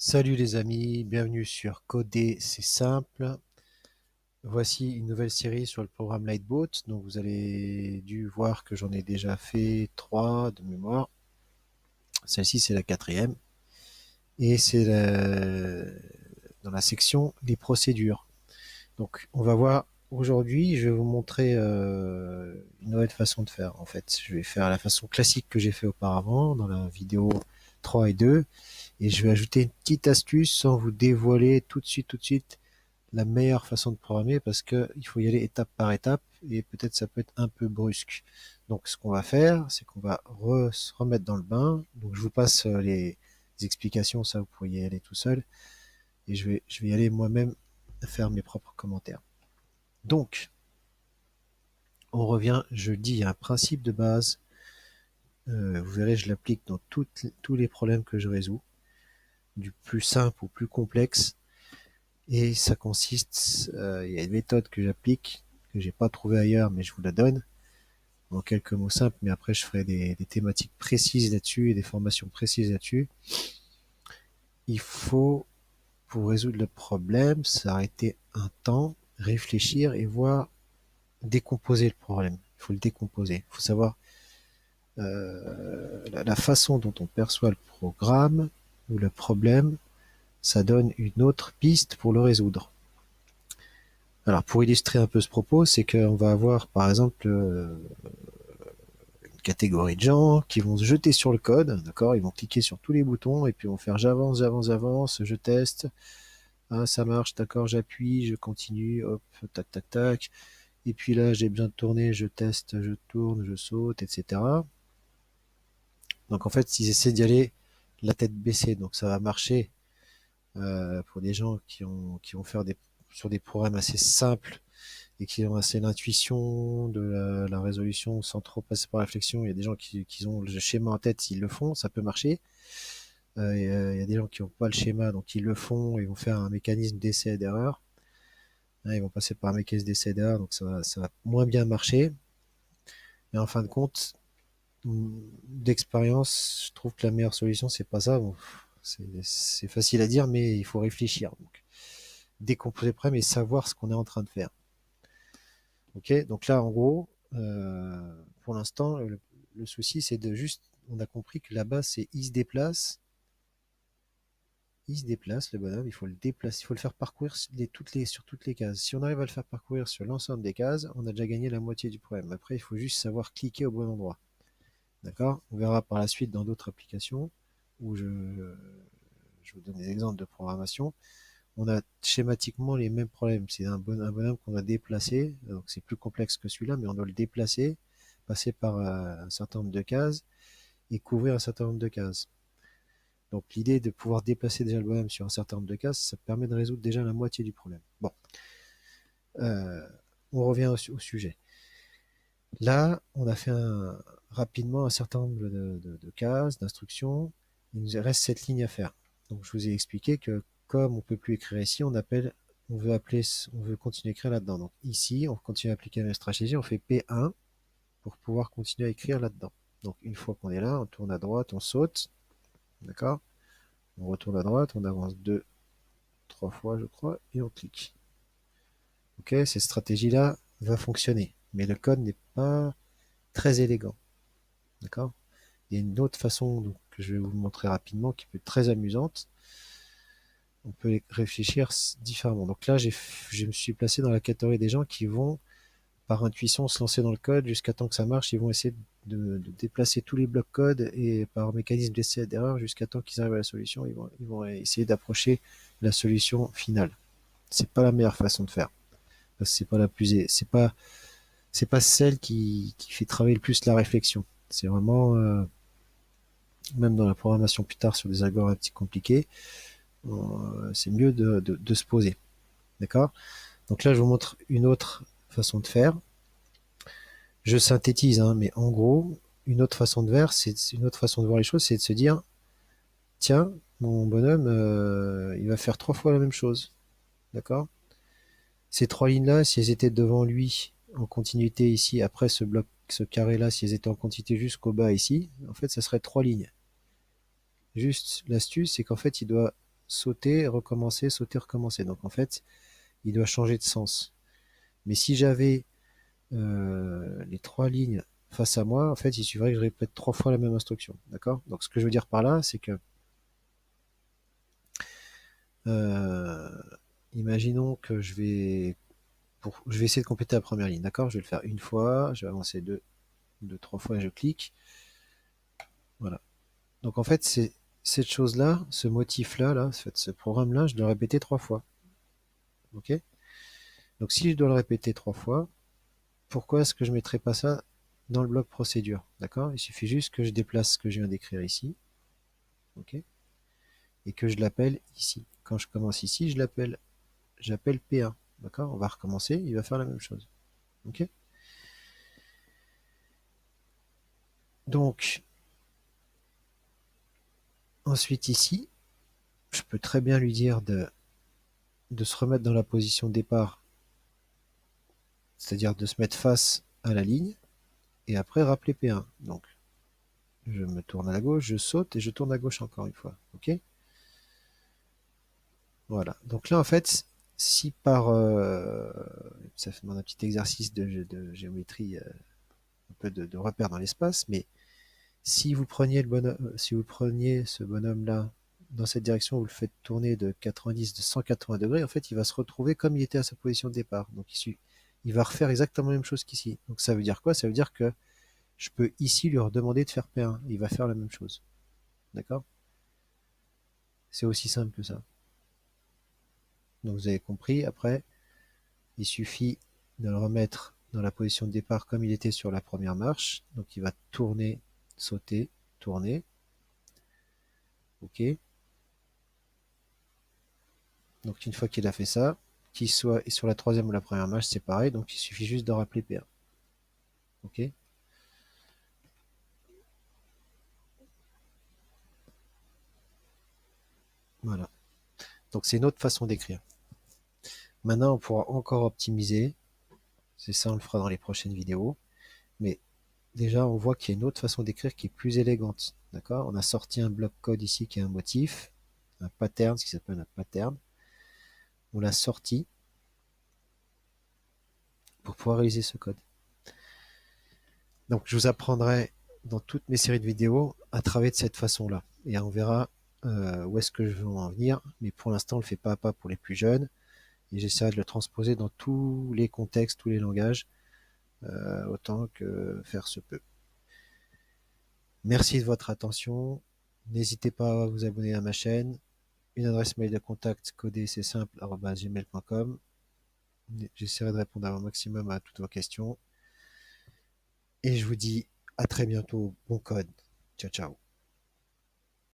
Salut les amis, bienvenue sur Coder, c'est simple. Voici une nouvelle série sur le programme Lightboat. Donc vous avez dû voir que j'en ai déjà fait 3 de mémoire. Celle-ci c'est la quatrième. Et c'est dans la section les procédures. Donc on va voir aujourd'hui, je vais vous montrer une nouvelle façon de faire. En fait, je vais faire la façon classique que j'ai fait auparavant dans la vidéo 3 et 2. Et je vais ajouter une petite astuce sans vous dévoiler tout de suite la meilleure façon de programmer parce que il faut y aller étape par étape et peut-être ça peut être un peu brusque. Donc ce qu'on va faire, c'est qu'on va se remettre dans le bain. Donc je vous passe les explications, ça vous pourriez y aller tout seul et je vais y aller moi-même faire mes propres commentaires. Donc on revient, je dis, il y a un principe de base. Vous verrez, je l'applique dans tous les problèmes que je résous, du plus simple au plus complexe. Et ça consiste, il y a une méthode que j'applique, que j'ai pas trouvée ailleurs, mais je vous la donne, en quelques mots simples, mais après je ferai des thématiques précises là-dessus et des formations précises là-dessus. Il faut, pour résoudre le problème, s'arrêter un temps, réfléchir et voir décomposer le problème. Il faut le décomposer. Il faut savoir la façon dont on perçoit le programme ou le problème, ça donne une autre piste pour le résoudre. Alors pour illustrer un peu ce propos, c'est qu'on va avoir par exemple une catégorie de gens qui vont se jeter sur le code, d'accord. Ils vont cliquer sur tous les boutons et puis vont faire j'avance, j'avance, j'avance, je teste, ah, ça marche, d'accord, j'appuie, je continue, hop, tac, tac, tac. Et puis là, j'ai besoin de tourner, je teste, je tourne, je saute, etc. Donc en fait, ils essaient d'y aller la tête baissée, donc ça va marcher pour des gens qui vont faire sur des programmes assez simples et qui ont assez l'intuition de la résolution sans trop passer par la réflexion. Il y a des gens qui ont le schéma en tête, s'ils le font, ça peut marcher. Il y a des gens qui n'ont pas le schéma, donc ils le font, ils vont faire un mécanisme d'essai et d'erreur. Hein, ils vont passer par un mécanisme d'essai et d'erreur, donc ça va moins bien marcher. Mais en fin de compte, d'expérience, je trouve que la meilleure solution, c'est pas ça. Bon, c'est facile à dire, mais il faut réfléchir. Donc, décomposer le problème et savoir ce qu'on est en train de faire. Ok, donc là, en gros, pour l'instant, le souci, c'est de juste, on a compris que là-bas, c'est il se déplace, le bonhomme, il faut le déplacer, il faut le faire parcourir sur toutes les cases. Si on arrive à le faire parcourir sur l'ensemble des cases, on a déjà gagné la moitié du problème. Après, il faut juste savoir cliquer au bon endroit. D'accord? On verra par la suite dans d'autres applications où je vous donne des exemples de programmation. On a schématiquement les mêmes problèmes. C'est un bonhomme qu'on a déplacé, donc c'est plus complexe que celui-là, mais on doit le déplacer, passer par un certain nombre de cases et couvrir un certain nombre de cases. Donc l'idée de pouvoir déplacer déjà le bonhomme sur un certain nombre de cases, ça permet de résoudre déjà la moitié du problème. Bon, euh, on revient au sujet. Là, on a fait rapidement un certain nombre de cases, d'instructions. Il nous reste cette ligne à faire. Donc je vous ai expliqué que comme on peut plus écrire ici, on veut continuer à écrire là-dedans. Donc ici, on continue à appliquer la même stratégie, on fait P1 pour pouvoir continuer à écrire là-dedans. Donc une fois qu'on est là, on tourne à droite, on saute, d'accord? On retourne à droite, on avance 2, 3 fois, je crois, et on clique. Ok, cette stratégie-là va fonctionner, mais le code n'est pas très élégant, d'accord? Il y a une autre façon donc, que je vais vous montrer rapidement qui peut être très amusante. On peut réfléchir différemment. Donc là, je me suis placé dans la catégorie des gens qui vont, par intuition, se lancer dans le code jusqu'à temps que ça marche. Ils vont essayer de déplacer tous les blocs code et par mécanisme d'essai et d'erreur jusqu'à temps qu'ils arrivent à la solution. Ils vont essayer d'approcher la solution finale. C'est pas la meilleure façon de faire. Parce que c'est pas la plus, c'est pas celle qui fait travailler le plus la réflexion. C'est vraiment, même dans la programmation plus tard sur des algorithmes un petit compliqués, c'est mieux de se poser. D'accord? Donc là, je vous montre une autre façon de faire. Je synthétise, hein, mais en gros, une autre façon de faire, c'est une autre façon de voir les choses, c'est de se dire, tiens, mon bonhomme, il va faire 3 fois la même chose. D'accord? Ces 3 lignes-là, si elles étaient devant lui en continuité ici, après ce bloc, ce carré-là, si elles étaient en continuité jusqu'au bas ici, en fait, ça serait 3 lignes. Juste, l'astuce, c'est qu'en fait, il doit sauter, recommencer, sauter, recommencer. Donc en fait, il doit changer de sens. Mais si j'avais les 3 lignes face à moi, en fait, il suffirait que je répète 3 fois la même instruction. D'accord? Donc ce que je veux dire par là, c'est que euh, imaginons que je vais essayer de compléter la première ligne. D'accord? Je vais le faire une fois, je vais avancer deux, 3 fois et je clique. Voilà. Donc en fait, c'est cette chose-là, ce motif-là, là, ce programme-là, je dois le répéter 3 fois. Ok? Donc si je dois le répéter 3 fois, pourquoi est-ce que je ne mettrais pas ça dans le bloc procédure? D'accord? Il suffit juste que je déplace ce que je viens d'écrire ici. Ok? Et que je l'appelle ici. Quand je commence ici, j'appelle P1. D'accord? On va recommencer, il va faire la même chose. Ok? Donc, ensuite ici, je peux très bien lui dire de se remettre dans la position de départ, c'est-à-dire de se mettre face à la ligne, et après rappeler P1. Donc, je me tourne à la gauche, je saute et je tourne à gauche encore une fois. Ok? Voilà. Donc là, en fait, si par... ça demande un petit exercice de géométrie, un peu de repère dans l'espace, mais si vous preniez si vous preniez ce bonhomme-là dans cette direction, vous le faites tourner de 90, de 180 degrés, en fait, il va se retrouver comme il était à sa position de départ. Donc, il va refaire exactement la même chose qu'ici. Donc, ça veut dire quoi? Ça veut dire que je peux ici lui redemander de faire P1. Il va faire la même chose. D'accord? C'est aussi simple que ça. Donc, vous avez compris. Après, il suffit de le remettre dans la position de départ comme il était sur la première marche. Donc, il va tourner, sauter, tourner. OK. Donc une fois qu'il a fait ça, qu'il soit sur la troisième ou la première marche, c'est pareil, donc il suffit juste de rappeler P1. Ok? Voilà. Donc c'est une autre façon d'écrire. Maintenant, on pourra encore optimiser. C'est ça, on le fera dans les prochaines vidéos. Mais déjà, on voit qu'il y a une autre façon d'écrire qui est plus élégante. D'accord? On a sorti un bloc code ici qui est un motif, un pattern, ce qui s'appelle un pattern. On l'a sorti pour pouvoir réaliser ce code. Donc je vous apprendrai dans toutes mes séries de vidéos à travailler de cette façon-là. Et on verra où est-ce que je veux en venir. Mais pour l'instant, on le fait pas à pas pour les plus jeunes. Et j'essaierai de le transposer dans tous les contextes, tous les langages, autant que faire se peut. Merci de votre attention. N'hésitez pas à vous abonner à ma chaîne. Une adresse mail de contact codée c'est simple @gmail.com. J'essaierai de répondre à un maximum à toutes vos questions. Et je vous dis à très bientôt. Bon code. Ciao, ciao.